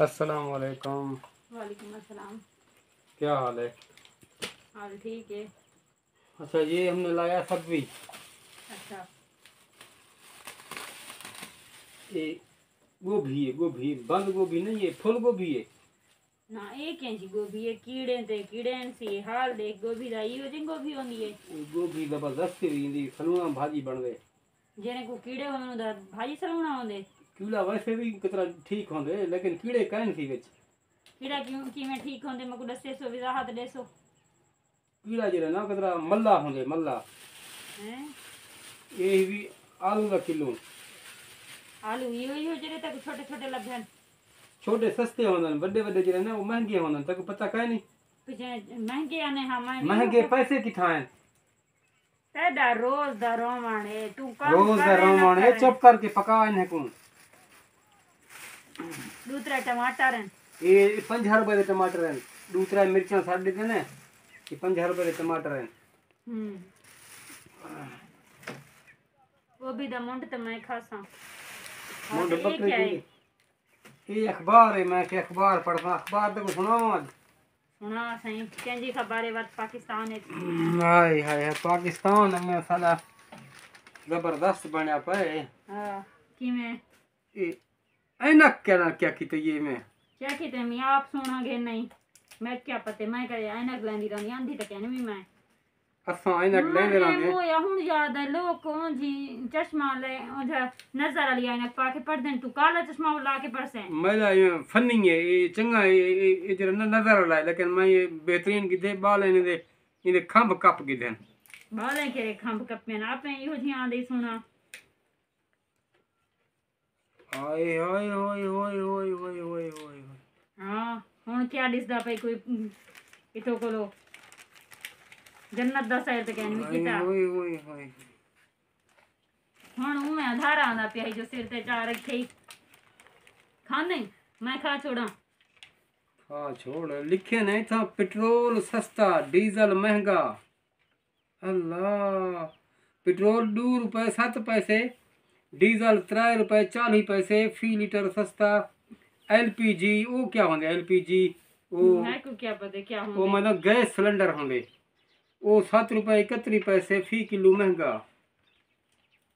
अस्सलाम वालेकुम। वालेकुम अस्सलाम। क्या हाल है? हाल ठीक है। अच्छा, ये हमने लाया सब्जी। अच्छा, ये गोभी बंद गोभी नहीं, ये फूल गोभी है। ना एक इंच गोभी है, कीड़े ते कीड़े सी हाल देख गोभी दा इहो जी गोभी होंदी है। ये गोभी जबरदस्त हुई सलूना भाजी बन गए। जेने को कीड़े होने दा भाजी सलूना होंदे। कीड़ा वैसे भी कितना ठीक होंगे, लेकिन कीड़े कहन सी विच। कीड़ा क्यों किवें ठीक होंदे मको दसे सो वजाहत देसो। कीड़ा जरा ना कितना मल्ला होंगे मल्ला। हैं ये भी आलू का किलो। आलू इहो जेरे तक छोटे छोटे लभन। छोटे सस्ते होंगे, बड़े बड़े जरा ना वो महंगे होंगे, तक पता कह नहीं। पिछे महंगे आने हाँ मैं महंगे पैसे किथा हैं। तेरा रोज दा रोमण है तू कम रोज का करे ना रोमन है, करे। चुप करके पका इन्हें को। दूसरा टमाटर हैं। ये 50 रुपए के टमाटर हैं। दूसरा मिर्चा साढ़े देते ना, ये 50 रुपए के टमाटर हैं। वो भी दा मुंड ते मैं खासा। मुंड ये बकरे क्या है? की। ये अखबार है, मैं के अखबार पढ़ता, अखबार तो सुनाओ आज। सुना सही कंजी खबर है पाकिस्तान है। हाय हाय पाकिस्तान में साला जबरदस्त बना पे। हाँ किवें ये ऐनक क्या ना क्या की तो ये में क्या कहते मैं आप सुना गे नहीं मैं क्या पते मैं करे ऐनक लेंदी रहनी आंधी तक कहने भी मैं असा ऐनक ले ले रहे हैं। मोया हुन याद है लोग कौन जी चश्मा ले ओझा नजर वाली ऐनक पाके पढ़ देन तू काला चश्मा ला के पढ़से। मेरा ये फनी है, ये चंगा है, ये जरा ना नजर वाला है, लेकिन मैं ये बेहतरीन की दे बाल इन्हें दे, इन्हें खंभ कप की देन। बाले के खंभ कप्पे ना आपे इहो जी आंदी सुना। हाय हाय हाय हाय हाय हाय हाय हाय। हाँ हुन क्या दिसदा पे कोई इतो कोलो जन्नत दा सैर ते कहने भी कीता। हाय हाय हाय। हुन मैं आधार आंदा पिया जो सिर ते चार रखे खाने मैं खा छोड़ा। हाँ छोड़, लिखे नहीं था पेट्रोल सस्ता डीजल महंगा। अल्लाह, पेट्रोल 2 रुपए 7 पैसे, डीजल 3 रुपए 40 पैसे फी लीटर सस्ता। एलपीजी वो क्या होंगे? एलपीजी वो मैं को क्या पता क्या वो होंगे। मतलब गैस सिलेंडर होंगे, वो 7 रुपए 31 पैसे फी किलो महंगा।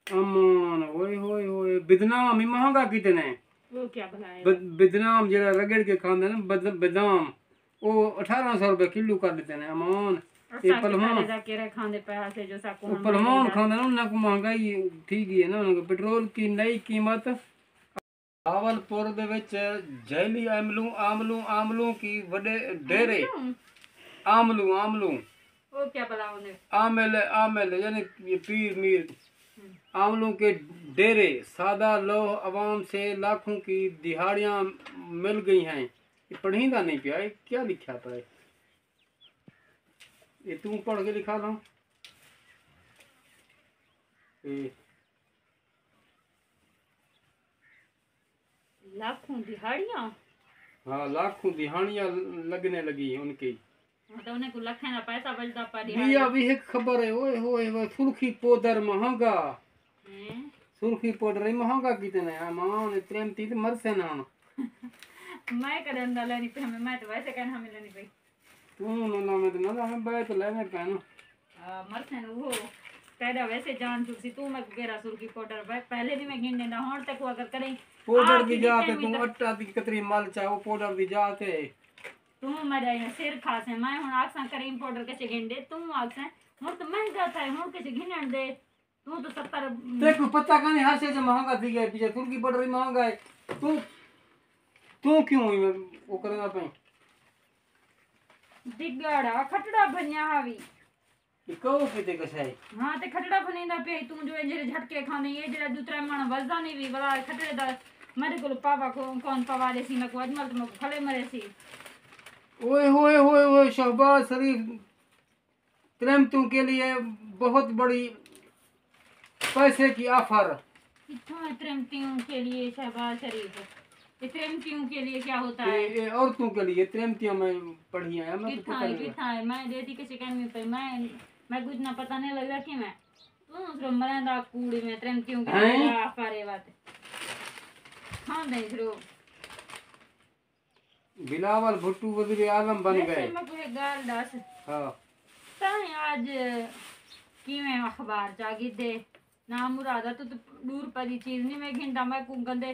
अमान होए होए होए। बिदनाम ही महंगा कितने। वो क्या बनाए बदनाम जरा रगड़ के खाते ना, बदाम वो 1800 रुपए किलो कर देते हैं। अमान ये पलवान खाने पैसे जो साको वो पलवान खाते ना, उनको महंगाई ठीक ही है ना। उनको पेट्रोल की नई कीमत। भावलपुर दे विच जैली आमलू की वडे डेरे। आमलू आमलू वो क्या भला उन्हें आमेल आमेल यानी ये पीर मीर। आमलों के डेरे सादा लोह अवाम से लाखों की दिहाड़ियां मिल गई हैं। ये पढ़ीदा नहीं पिया, ये क्या लिखा था? ये तू पढ़ के लिखा लो। लाखों दिहाड़ियां। हाँ, लाखों दिहाड़ियां लगने लगी उनकी। तो उन्हें को लखे ना पैसा बचता पर बिया भी एक खबर है। ओए होए होए, सुर्खी पाउडर महंगा। सुर्खी पाउडर ही महंगा कितने है? मान प्रेम तीत मर से ना। मैं करे अंदर लेनी पे हमें मैं तो वैसे कहना हमें लेनी पे तू ना मैं तो ना हमें बैठ लेने पे ना मर से वो तेरा वैसे जान चुकी तू मैं गेरा सुर्खी पाउडर पहले भी मैं गिन देना हों तक वो अगर करे पाउडर दी जाते तू अट्टा दी कतरी मल चाहो पाउडर दी जाते तू मरे सिर खासे मैं हुन आखसा क्रीम पाउडर कैसे गिन दे तू आखसा हुन तो महंगा था हुन कैसे गिनन दे तू तो 70 देखो पता का नहीं हर चीज महंगा थी गया पीछे तुर्की पाउडर ही महंगा है। तू क्यों वो करना पे दिगड़ा खटड़ा बनिया हावी कहो पीते कैसे है। हां ते खटड़ा बनेंदा पे तू जो जेरे झटके खाने ये जेरा दूसरा मन वजदा नहीं भी बड़ा खटड़े दा मेरे को पापा को कौन पवा दे सी मैं को अजमल तो मैं खले मरे सी। ओए होए होए होए, शहबाज शरीफ त्रेमतों के लिए बहुत बड़ी पैसे की ऑफर। कितना त्रेमतियों के लिए शहबाज शरीफ त्रेमतियों के लिए क्या होता है? ये औरतों के लिए त्रेमतियों में पढ़ी है मैं कितना है कितना है मैं देती किसी कहने पे मैं कुछ ना पता नहीं लग रहा कि मैं तू मरंदा कूड़ी में त्रेमतियों के लिए ऑफर है बात हाँ देख लो बिलावल भुट्टो वजीर आजम बन वैसे गए। मैं कोई गाल दस हाँ ताई आज किवें अखबार चा गिदे ना मुरादा तू तो दूर परी चीज नहीं मैं घिंडा मैं को गंदे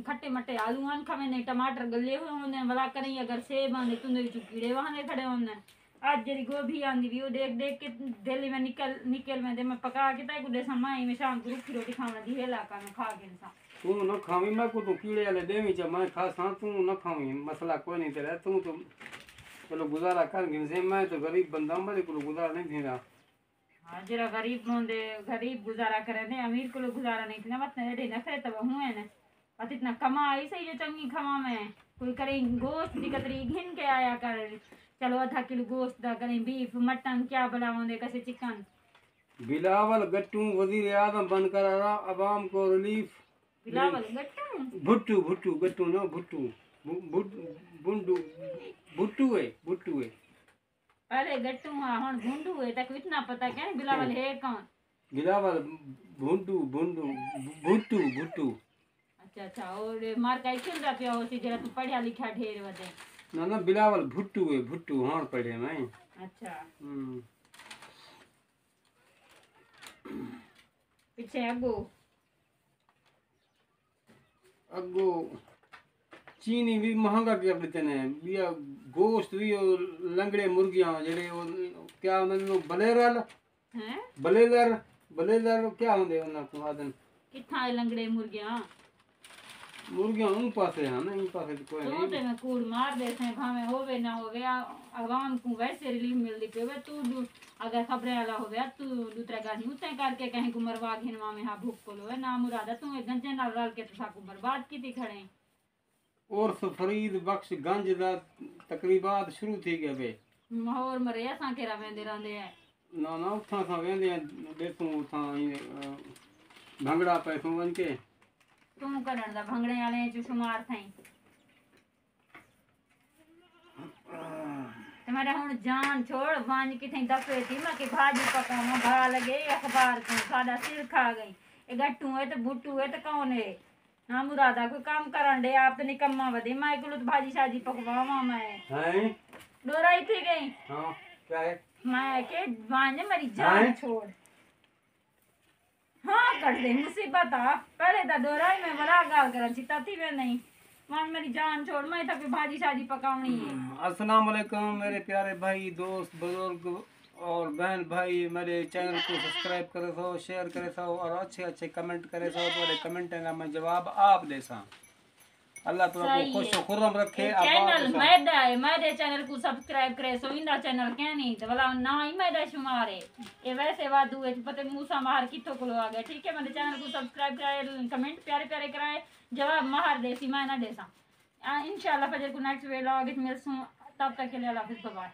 खट्टे मट्टे आलू आन खवे नहीं टमाटर गले हुए होने वाला करें अगर सेब आने तुंदे विच कीड़े वहां खड़े होने आज जरी गोभी आंदी भी वो देख देख के दिल्ली में निकल में दे मैं पका के ताई को दे समाई में शाम को रुखी रोटी खाना दी हेला का मैं खा के सा तू न खावी मैं को तू कीड़े वाले देवी चा मैं खा सा तू न खावी मसला कोई नहीं तेरा तू तो चलो गुजारा कर गिन से मैं तो गरीब बंदा हूं मेरे को गुजारा नहीं थी रहा। हाँ जरा गरीब होंदे गरीब गुजारा करे ने अमीर को गुजारा नहीं थी ना मत ने नखरे तब हुए ने पत इतना कमाई सही जो चंगी खमा में कोई करे गोश्त दी कतरी घिन के आया कर चलो आधा किलो गोश्त दा करें बीफ मटन क्या बनाओगे कैसे चिकन। बिलावल गट्टू वजीर आजम बनकर अवाम को रिलीफ। बिलावल गट्टू भुट्टू भुट्टू गट्टू ना भुट्टू बुंडू भुट्टू है अरे गट्टू हाँ हुन भुंडू है तक इतना पता क्या बिलावल है कौन बिलावल भुंडू भुंडू भुट्टू भुट्टू। अच्छा अच्छा और मार का क्यों जा पिया होसी जरा तू पढ़िया लिखा ढेर वदे ना बिलावल भुट्टू है भुट्टू हाँ पढ़े मैं। अच्छा पीछे अगो अगो चीनी भी महंगा कर देते ने बिया गोश्त भी और लंगड़े मुर्गियां जेड़े क्या मतलब बलेरल हैं बलेलर बलेलर क्या होंदे उन्ना को आदन किथा है लंगड़े मुर्गियां मुर्गियां उन पासे है ना इन पासे तो कोई तो नहीं। ते में कूड़ मार देते हैं भावे होवे ना होवे आवाम को वैसे रिलीफ मिलती पे तू अगर खबरें वाला होवे तू दूसरा गाड़ी उतने करके कहीं को मरवा घिनवा में हाँ भूख को लो ना मुरादा तू एक गंजे नाल रल के तो साकू बर्बाद की खड़े और फरीद बख्श गंज दा तकरीबात शुरू थी गए वे माहौर मरे असा के रवेंदे रहंदे है ना ना उठा सा वेंदे देखूं उठा भंगड़ा पैसों वन के तू करन दा भंगड़े वाले जो शुमार थई तुम्हारा हुन जान छोड़ वांज की थई दफे थी मैं कि भाजी पकावा भा लगे अखबार को सादा सिर खा गई ए गट्टू है तो बुट्टू है तो कौन है ना मुरादा कोई काम करन दे आप तो निकम्मा वदे मैं को भाजी शाजी पकवावा मैं हैं डोराई थी गई हां क्या है मैं के वांज मेरी जान छोड़ हाँ कर दे मुसीबत आ पहले तो दोराई में बड़ा गाल कर चिता थी वे नहीं मान मेरी जान छोड़ मैं तो कोई भाजी शाजी पकावनी है। अस्सलाम वालेकुम मेरे प्यारे भाई दोस्त बुजुर्ग और बहन भाई मेरे चैनल को सब्सक्राइब करे सो शेयर करे सो और अच्छे अच्छे कमेंट करे सो तो कमेंट का मैं जवाब आप दे सा अल्लाह तुमको खुश और खुर्रम रखे। चैनल मैदा है मेरे चैनल को सब्सक्राइब करे सो इंदा चैनल क्या नहीं तो वाला ना ही मैदा शुमार है ये वैसे वादू है पते मूसा मार किथों को आ गया ठीक है मेरे चैनल को सब्सक्राइब कराए कमेंट प्यारे प्यारे कराए जवाब मार देसी मैं ना देसा इंशाल्लाह फजर को नेक्स्ट व्लॉग में मिलसूं तब तक के लिए अल्लाह हाफिज़ बाय।